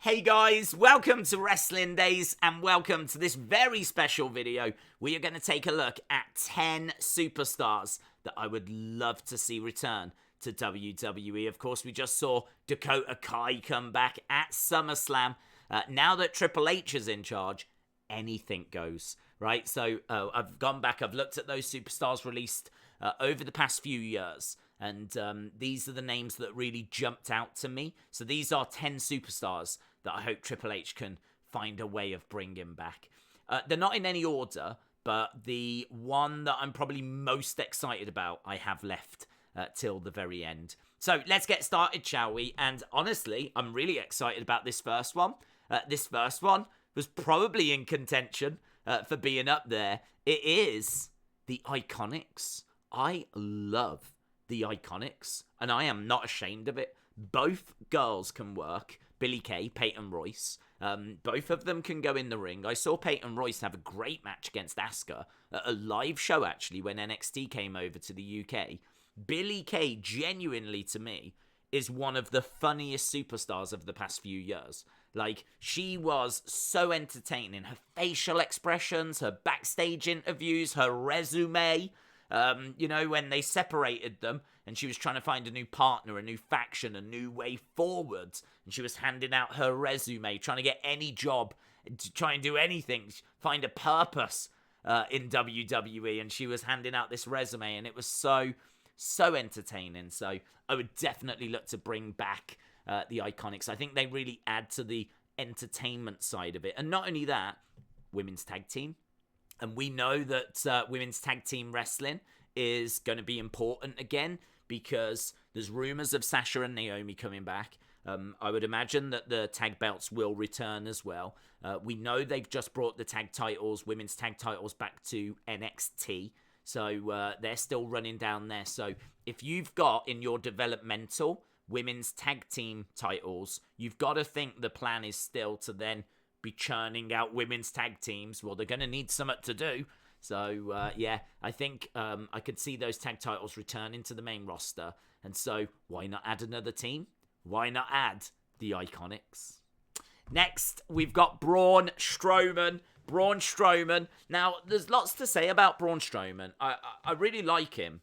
Hey guys, welcome to Wrestling Daze and welcome to this very special video. We are going to take a look at 10 superstars that I would love to see return to WWE. Of course, we just saw Dakota Kai come back at SummerSlam. Now that Triple H is in charge, anything goes, right? So I've gone back, I've looked at those superstars released over the past few years. And these are the names that really jumped out to me. So these are 10 superstars that I hope Triple H can find a way of bringing back. They're not in any order, but the one that I'm probably most excited about, I have left till the very end. So let's get started, shall we? And honestly, I'm really excited about this first one. This first one was probably in contention for being up there. It is the Iiconics. I love the Iiconics, and I am not ashamed of it. Both girls can work. Billie Kay, Peyton, Royce. Both of them can go in the ring. I saw Peyton Royce have a great match against Asuka at a live show, actually, when NXT came over to the UK. Billie Kay, genuinely to me, is one of the funniest superstars of the past few years. Like, she was so entertaining. Her facial expressions, her backstage interviews, her resume. When they separated them and she was trying to find a new partner, a new faction, a new way forward, and she was handing out her resume, trying to get any job, to try and do anything, find a purpose in WWE, and she was handing out this resume, and it was so entertaining. So I would definitely look to bring back the Iiconics. I think they really add to the entertainment side of it. And not only that, women's tag team. And we know that women's tag team wrestling is going to be important again because there's rumors of Sasha and Naomi coming back. I would imagine that the tag belts will return as well. We know they've just brought the tag titles, women's tag titles, back to NXT. So they're still running down there. So if you've got in your developmental women's tag team titles, you've got to think the plan is still to then be churning out women's tag teams. Well, they're going to need something to do. So, I think I could see those tag titles returning to the main roster. And so, why not add another team? Why not add the Iiconics? Next, we've got Braun Strowman. Braun Strowman. Now, there's lots to say about Braun Strowman. I really like him,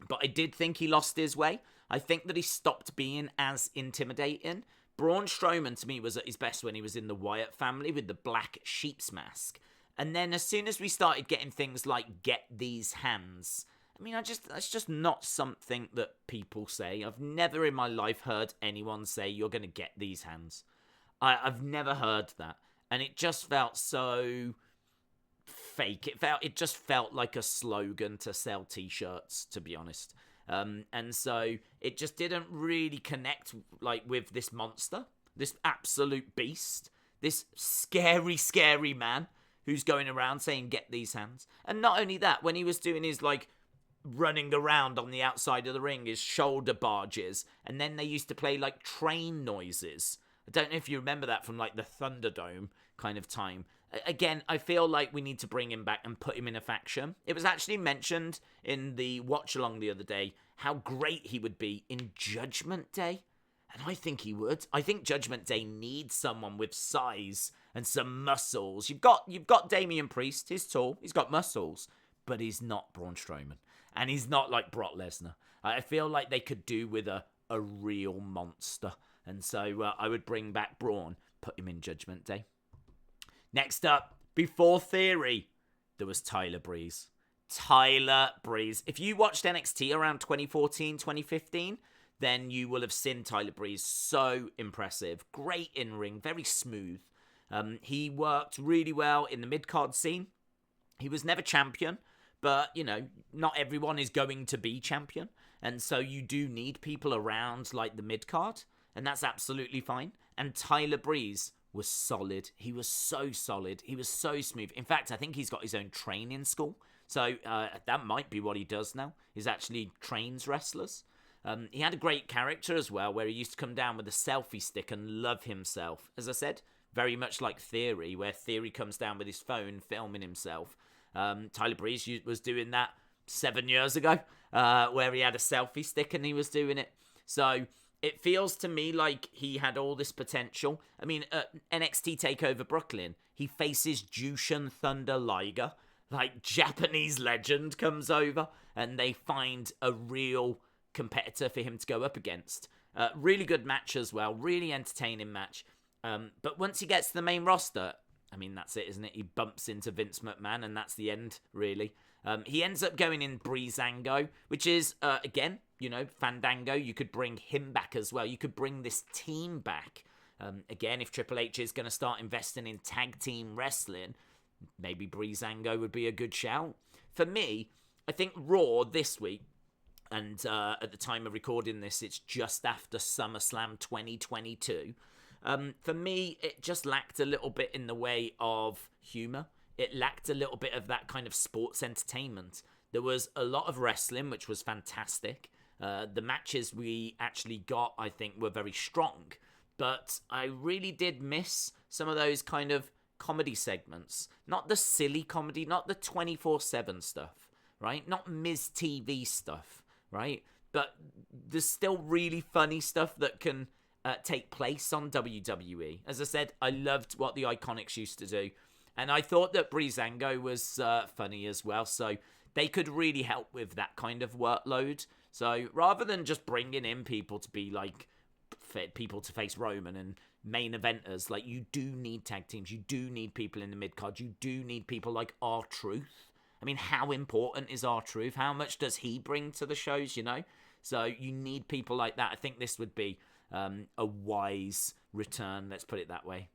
but I did think he lost his way. I think that he stopped being as intimidating. Braun Strowman, to me, was at his best when he was in the Wyatt family with the black sheep's mask. And then as soon as we started getting things like, get these hands, I mean, that's just not something that people say. I've never in my life heard anyone say, you're going to get these hands. I've never heard that. And it just felt so fake. It just felt like a slogan to sell t-shirts, to be honest. And so it just didn't really connect with this monster, this absolute beast, this scary man who's going around saying, get these hands. And not only that, when he was doing his running around on the outside of the ring, his shoulder barges, and then they used to play train noises. I don't know if you remember that from the Thunderdome kind of time. Again, I feel like we need to bring him back and put him in a faction. It was actually mentioned in the watch-along the other day how great he would be in Judgment Day. And I think he would. I think Judgment Day needs someone with size and some muscles. You've got Damian Priest. He's tall. He's got muscles. But he's not Braun Strowman. And he's not like Brock Lesnar. I feel like they could do with a real monster. And so I would bring back Braun, put him in Judgment Day. Next up, before Theory, there was Tyler Breeze. Tyler Breeze. If you watched NXT around 2014, 2015, then you will have seen Tyler Breeze. So impressive. Great in-ring, very smooth. He worked really well in the mid-card scene. He was never champion, but, not everyone is going to be champion. And so you do need people around the mid-card, and that's absolutely fine. And Tyler Breeze was solid. He was so solid. He was so smooth. In fact, I think he's got his own training school. So that might be what he does now, is actually trains wrestlers. He had a great character as well, where he used to come down with a selfie stick and love himself. As I said, very much like Theory, where Theory comes down with his phone filming himself. Tyler Breeze was doing that 7 years ago, where he had a selfie stick and he was doing it. So It feels to me like he had all this potential. I mean, NXT TakeOver Brooklyn, he faces Jushin Thunder Liger. Like, Japanese legend comes over, and they find a real competitor for him to go up against. Really good match as well. Really entertaining match. But once he gets to the main roster, I mean, that's it, isn't it? He bumps into Vince McMahon, and that's the end, really. He ends up going in Breezango, which is, again, you know, Fandango. You could bring him back as well. You could bring this team back. Again, if Triple H is going to start investing in tag team wrestling, maybe Breezango would be a good shout. For me, I think Raw this week, and at the time of recording this, it's just after SummerSlam 2022. For me, it just lacked a little bit in the way of humour. It lacked a little bit of that kind of sports entertainment. There was a lot of wrestling, which was fantastic. The matches we actually got, I think, were very strong. But I really did miss some of those kind of comedy segments. Not the silly comedy, not the 24/7 stuff, right? Not Ms. TV stuff, right? But there's still really funny stuff that can take place on WWE. As I said, I loved what the Iconics used to do. And I thought that Breezango was funny as well. So they could really help with that kind of workload. So rather than just bringing in people to be like people to face Roman and main eventers, like, you do need tag teams. You do need people in the mid-card. You do need people like R-Truth. I mean, how important is R-Truth? How much does he bring to the shows, you know? So you need people like that. I think this would be a wise return, let's put it that way.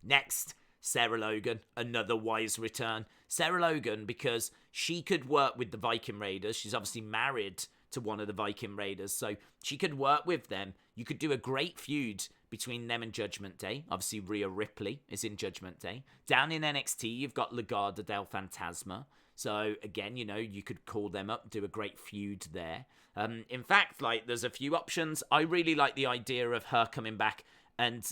Next, Sarah Logan, another wise return. Sarah Logan, because she could work with the Viking Raiders. She's obviously married to one of the Viking Raiders, so she could work with them. You could do a great feud between them and Judgment Day. Obviously, Rhea Ripley is in Judgment Day. Down in NXT, you've got Legado del Fantasma. So, again, you know, you could call them up, do a great feud there. In fact, like, there's a few options. I really like the idea of her coming back and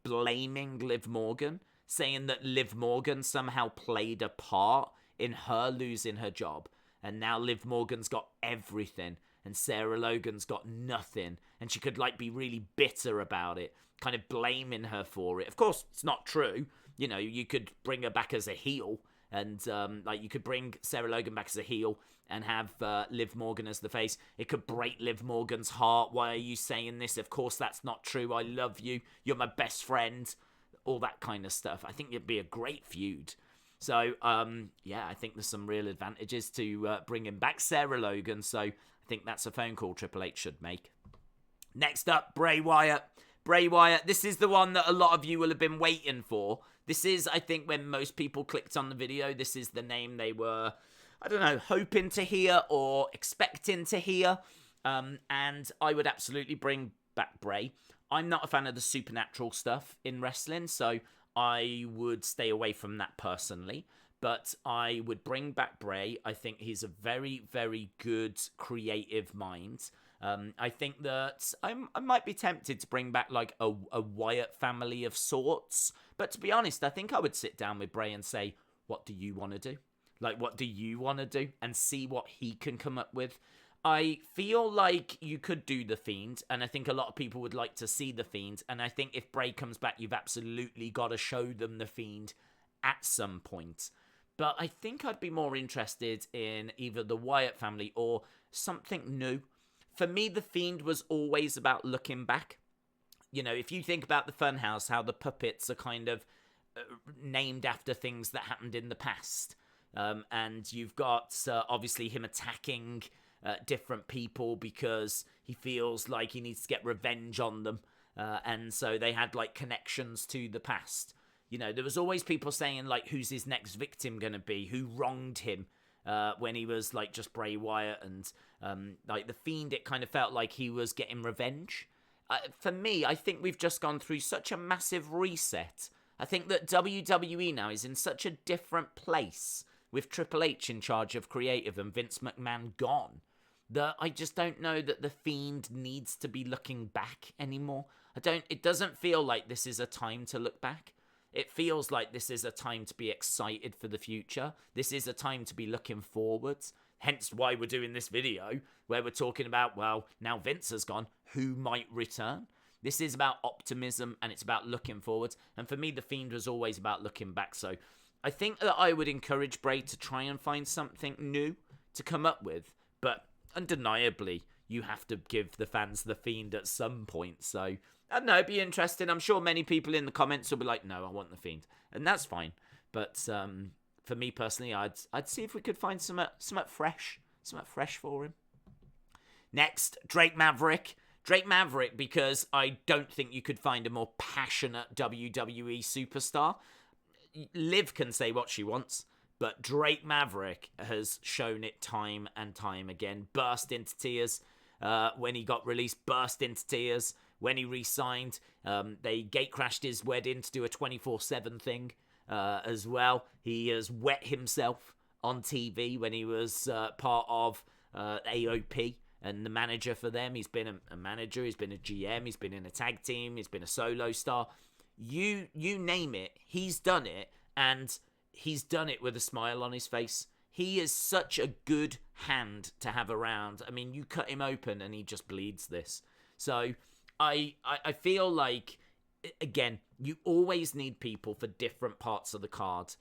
blaming Liv Morgan, saying that Liv Morgan somehow played a part in her losing her job. And now Liv Morgan's got everything, and Sarah Logan's got nothing. And she could, like, be really bitter about it, kind of blaming her for it. Of course, it's not true. You know, you could bring her back as a heel. And, like, you could bring Sarah Logan back as a heel and have Liv Morgan as the face. It could break Liv Morgan's heart. Why are you saying this? Of course that's not true. I love you. You're my best friend. All that kind of stuff. I think it'd be a great feud. So, yeah, I think there's some real advantages to bringing back Sarah Logan. So, I think that's a phone call Triple H should make. Next up, Bray Wyatt. Bray Wyatt, this is the one that a lot of you will have been waiting for. This is, I think, when most people clicked on the video, this is the name they were, I don't know, hoping to hear or expecting to hear. And I would absolutely bring back Bray. I'm not a fan of the supernatural stuff in wrestling, so I would stay away from that personally. But I would bring back Bray. I think he's a very, very good creative mind. I think that I might be tempted to bring back like a Wyatt family of sorts. But to be honest, I think I would sit down with Bray and say, what do you want to do? Like, what do you want to do? And see what he can come up with. I feel like you could do The Fiend, and I think a lot of people would like to see The Fiend. And I think if Bray comes back, you've absolutely got to show them The Fiend at some point. But I think I'd be more interested in either the Wyatt family or something new. For me, The Fiend was always about looking back. You know, if you think about the Funhouse, how the puppets are kind of named after things that happened in the past. And you've got, obviously, him attacking different people because he feels like he needs to get revenge on them. And so they had, like, connections to the past. You know, there was always people saying, like, who's his next victim going to be? Who wronged him? When he was, like, just Bray Wyatt and, like, The Fiend, it kind of felt like he was getting revenge. For me, I think we've just gone through such a massive reset. I think that WWE now is in such a different place with Triple H in charge of creative and Vince McMahon gone, that I just don't know that The Fiend needs to be looking back anymore. It doesn't feel like this is a time to look back. It feels like this is a time to be excited for the future. This is a time to be looking forwards. hence why we're doing this video, where we're talking about, well, now Vince has gone, who might return? This is about optimism, and it's about looking forward. And for me, The Fiend was always about looking back. So I think that I would encourage Bray to try and find something new to come up with. But undeniably, you have to give the fans The Fiend at some point. So, I don't know, it'd be interesting. I'm sure many people in the comments will be like, no, I want The Fiend. And that's fine. But for me personally, I'd see if we could find something fresh for him. Next, Drake Maverick. Drake Maverick, because I don't think you could find a more passionate WWE superstar. Liv can say what she wants, but Drake Maverick has shown it time and time again. Burst into tears when he got released, burst into tears when he re-signed. They gate-crashed his wedding to do a 24/7 thing as well. He has wet himself on TV when he was part of AOP and the manager for them. He's been a manager, he's been a GM, he's been in a tag team, he's been a solo star. You name it, he's done it, and he's done it with a smile on his face. He is such a good hand to have around. I mean, you cut him open and he just bleeds this. So I feel like, again, you always need people for different parts of the card.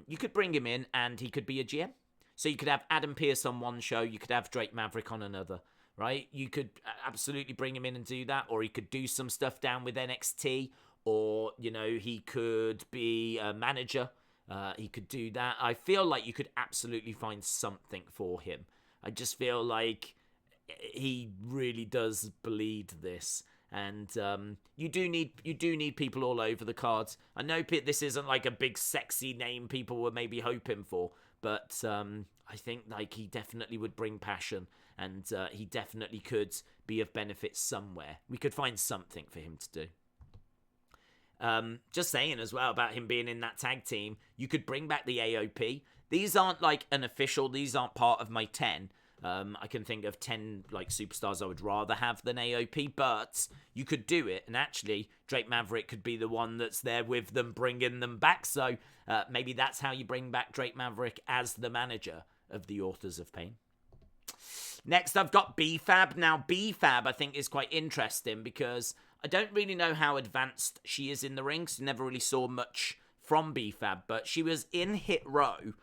You could bring him in and he could be a GM. So you could have Adam Pearce on one show, you could have Drake Maverick on another, right? You could absolutely bring him in and do that, or he could do some stuff down with NXT, or, you know, he could be a manager. He could do that. I feel like you could absolutely find something for him. I just feel like he really does bleed this. And you do need people all over the cards. I know this isn't like a big sexy name people were maybe hoping for, but I think like he definitely would bring passion, and he definitely could be of benefit somewhere. We could find something for him to do. Just saying as well about him being in that tag team, you could bring back the AOP. These aren't like an official, these aren't part of my 10. I can think of 10 like superstars I would rather have than AOP, but you could do it, and actually Drake Maverick could be the one that's there with them, bringing them back. So maybe that's how you bring back Drake Maverick as the manager of the Authors of Pain. Next, I've got B-Fab. Now, B-Fab I think is quite interesting because I don't really know how advanced she is in the ring, so never really saw much from B-Fab, but she was in Hit Row.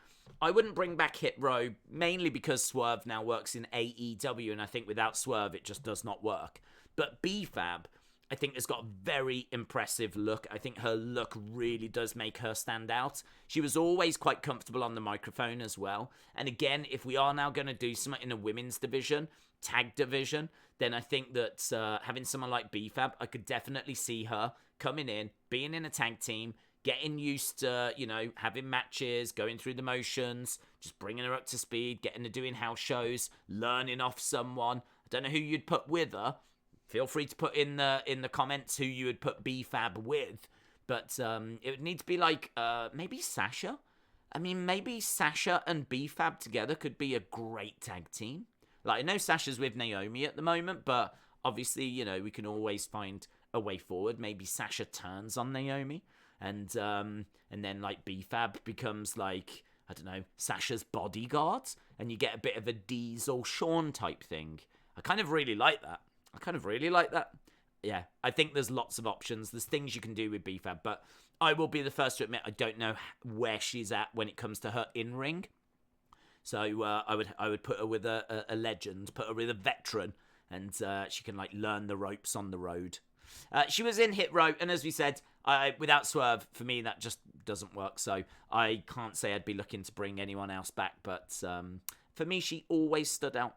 I wouldn't bring back Hit Row, mainly because Swerve now works in AEW, and I think without Swerve, it just does not work. But B-Fab, I think, has got a very impressive look. I think her look really does make her stand out. She was always quite comfortable on the microphone as well. And again, if we are now going to do something in a women's division, tag division, then I think that having someone like B-Fab, I could definitely see her coming in, being in a tag team, getting used to, you know, having matches, going through the motions, just bringing her up to speed, getting her doing house shows, learning off someone. I don't know who you'd put with her. Feel free to put in the comments who you would put B-Fab with. But it would need to be like maybe Sasha. I mean, maybe Sasha and B-Fab together could be a great tag team. Like, I know Sasha's with Naomi at the moment, but obviously, you know, we can always find a way forward. Maybe Sasha turns on Naomi. And then like B-Fab becomes like, I don't know, Sasha's bodyguard, and you get a bit of a Diesel Shawn type thing. I kind of really like that. Yeah, I think there's lots of options. There's things you can do with B-Fab, but I will be the first to admit I don't know where she's at when it comes to her in-ring. So I would put her with a legend, put her with a veteran, and she can like learn the ropes on the road. She was in Hit Row, and as we said, without Swerve, for me, that just doesn't work. So I can't say I'd be looking to bring anyone else back. But for me, she always stood out.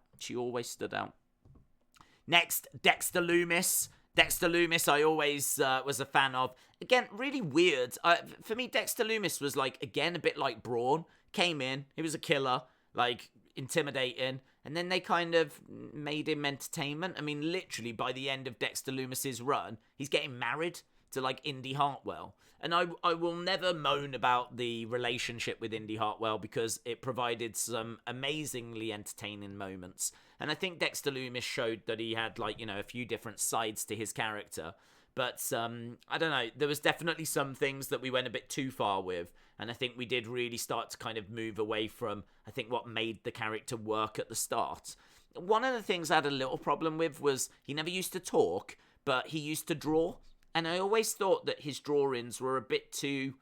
Next, Dexter Lumis. Dexter Lumis, I always was a fan of. Again, really weird. For me, Dexter Lumis was, like, again, a bit like Braun. Came in, he was a killer, like, intimidating. And then they kind of made him entertainment. I mean, literally, by the end of Dexter Lumis's run, he's getting married to, like, Indy Hartwell. And I will never moan about the relationship with Indy Hartwell because it provided some amazingly entertaining moments. And I think Dexter Lumis showed that he had, like, you know, a few different sides to his character. But I don't know. There was definitely some things that we went a bit too far with. And I think we did really start to kind of move away from, I think, what made the character work at the start. One of the things I had a little problem with was he never used to talk, but he used to draw. And I always thought that his drawings were a bit too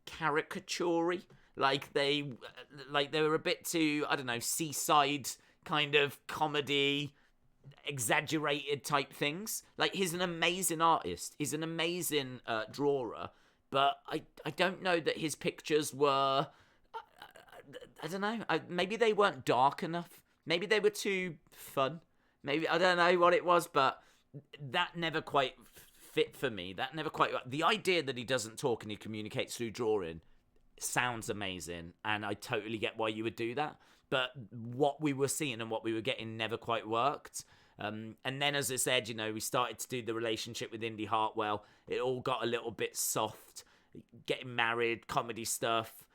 caricature-y. Like they were a bit too, I don't know, seaside kind of comedy, exaggerated type things. Like, he's an amazing artist. He's an amazing drawer. But I don't know that his pictures were, I don't know, maybe they weren't dark enough. Maybe they were too fun. Maybe, I don't know what it was, but that never quite fit for me. That never quite, the idea that he doesn't talk and he communicates through drawing sounds amazing, and I totally get why you would do that. But what we were seeing and what we were getting never quite worked. And then, as I said, you know, we started to do the relationship with Indy Hartwell. It all got a little bit soft. Getting married, comedy stuff.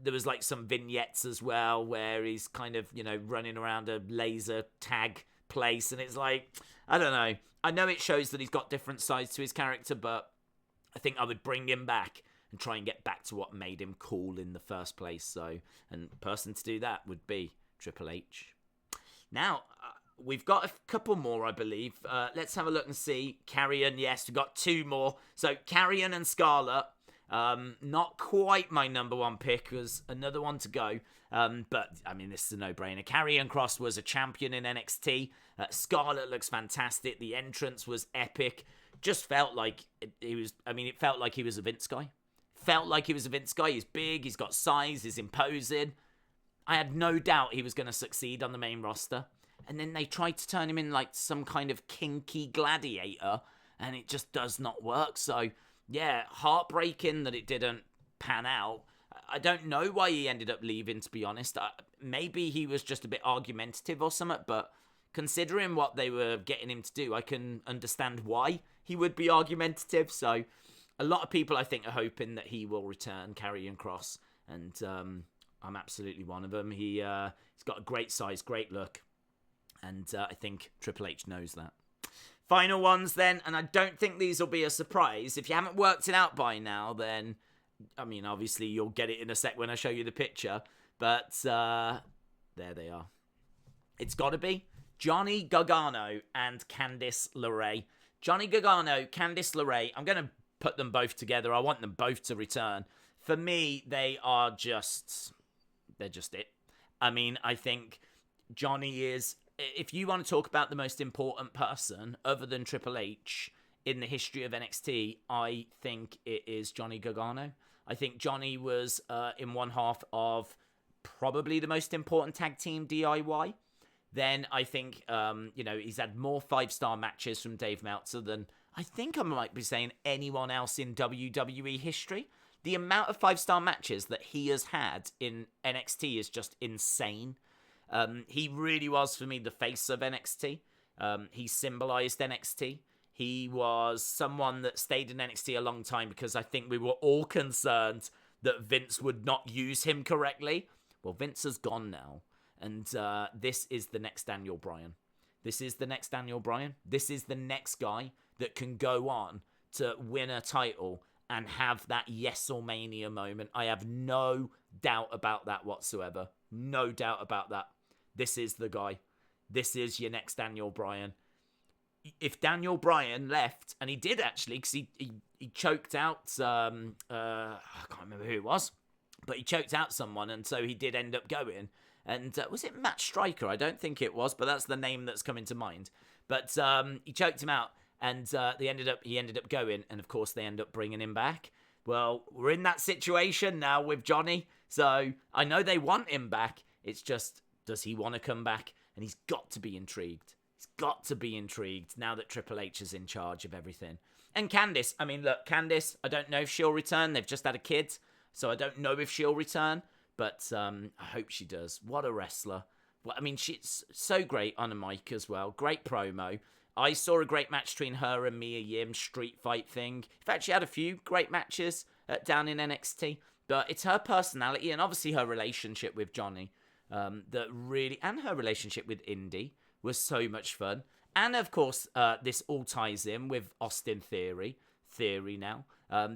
There was like some vignettes as well where he's kind of, you know, running around a laser tag place. And it's like, I don't know. I know it shows that he's got different sides to his character, but I think I would bring him back and try and get back to what made him cool in the first place. So, and the person to do that would be Triple H. Now, we've got a couple more, I believe. Let's have a look and see. Karrion, yes, we've got two more. So, Karrion and Scarlett. Not quite my number one pick. There's another one to go. But, I mean, this is a no-brainer. Karrion Kross was a champion in NXT. Scarlett looks fantastic. The entrance was epic. Just felt like it felt like he was a Vince guy. Felt like he was a Vince guy. He's big, he's got size, he's imposing. I had no doubt he was going to succeed on the main roster. And then they tried to turn him in like some kind of kinky gladiator, and it just does not work. So, yeah, heartbreaking that it didn't pan out. I don't know why he ended up leaving, to be honest. Maybe he was just a bit argumentative or something, but considering what they were getting him to do, I can understand why he would be argumentative. So, a lot of people, I think, are hoping that he will return, Karrion Kross, and I'm absolutely one of them. He's got a great size, great look, and I think Triple H knows that. Final ones then, and I don't think these will be a surprise. If you haven't worked it out by now, then, I mean, obviously you'll get it in a sec when I show you the picture, but there they are. It's got to be Johnny Gargano and Candice LeRae. Johnny Gargano, Candice LeRae, I'm going to put them both together. I want them both to return. For me, they're just it. I mean, I think Johnny is, if you want to talk about the most important person other than Triple H in the history of NXT, I think it is Johnny Gargano. I think Johnny was in one half of probably the most important tag team DIY. Then I think, he's had more 5-star matches from Dave Meltzer than I think I might be saying anyone else in WWE history. The amount of 5-star matches that he has had in NXT is just insane. He really was, for me, the face of NXT. He symbolized NXT. He was someone that stayed in NXT a long time because I think we were all concerned that Vince would not use him correctly. Well, Vince has gone now. And this is the next Daniel Bryan. This is the next Daniel Bryan. This is the next guy that can go on to win a title and have that yes or mania moment. I have no doubt about that whatsoever. No doubt about that. This is the guy. This is your next Daniel Bryan. If Daniel Bryan left, and he did actually, because he choked out, I can't remember who it was, but he choked out someone, and so he did end up going. And was it Matt Striker? I don't think it was, but that's the name that's coming to mind. But he choked him out, and he ended up going, and of course they end up bringing him back. Well, we're in that situation now with Johnny, so I know they want him back. It's just, does he want to come back? And he's got to be intrigued. He's got to be intrigued now that Triple H is in charge of everything. And Candice, I mean, look, Candice, I don't know if she'll return. They've just had a kid, so I don't know if she'll return. But I hope she does. What a wrestler. Well, I mean, she's so great on a mic as well. Great promo. I saw a great match between her and Mia Yim, street fight thing. In fact, she had a few great matches down in NXT. But it's her personality and obviously her relationship with Johnny that really, and her relationship with Indy was so much fun. And of course, this all ties in with Austin Theory now,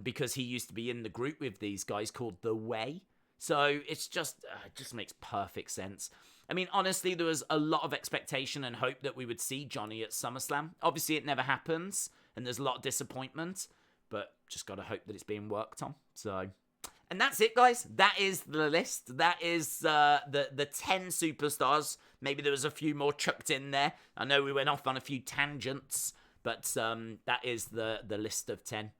because he used to be in the group with these guys called The Way. So it's just, it just makes perfect sense. I mean, honestly, there was a lot of expectation and hope that we would see Johnny at SummerSlam. Obviously, it never happens, and there's a lot of disappointment, but just got to hope that it's being worked on. So, and that's it, guys. That is the list. That is the 10 superstars. Maybe there was a few more chucked in there. I know we went off on a few tangents, but that is the list of 10.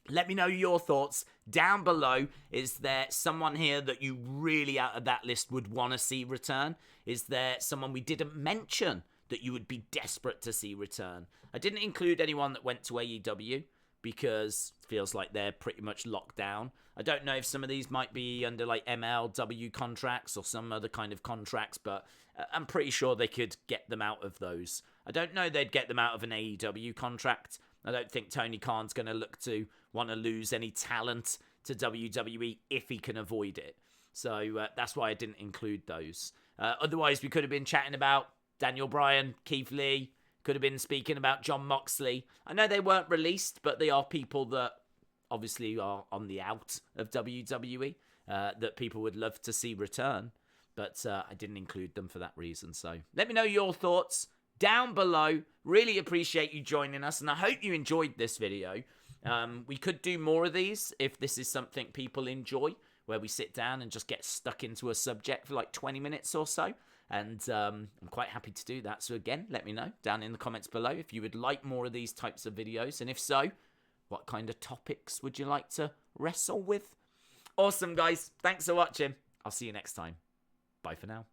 Let me know your thoughts down below. Is there someone here that you really out of that list would want to see return? Is there someone we didn't mention that you would be desperate to see return? I didn't include anyone that went to AEW because it feels like they're pretty much locked down. I don't know if some of these might be under like MLW contracts or some other kind of contracts, but I'm pretty sure they could get them out of those. I don't know they'd get them out of an AEW contract. I don't think Tony Khan's going to look to want to lose any talent to WWE if he can avoid it. So that's why I didn't include those. Otherwise, we could have been chatting about Daniel Bryan, Keith Lee, could have been speaking about Jon Moxley. I know they weren't released, but they are people that obviously are on the out of WWE that people would love to see return. But I didn't include them for that reason. So let me know your thoughts down below. Really appreciate you joining us, and I hope you enjoyed this video. We could do more of these if this is something people enjoy, where we sit down and just get stuck into a subject for like 20 minutes or so. And I'm quite happy to do that. So again, let me know down in the comments below if you would like more of these types of videos. And if so, what kind of topics would you like to wrestle with? Awesome, guys. Thanks for watching. I'll see you next time. Bye for now.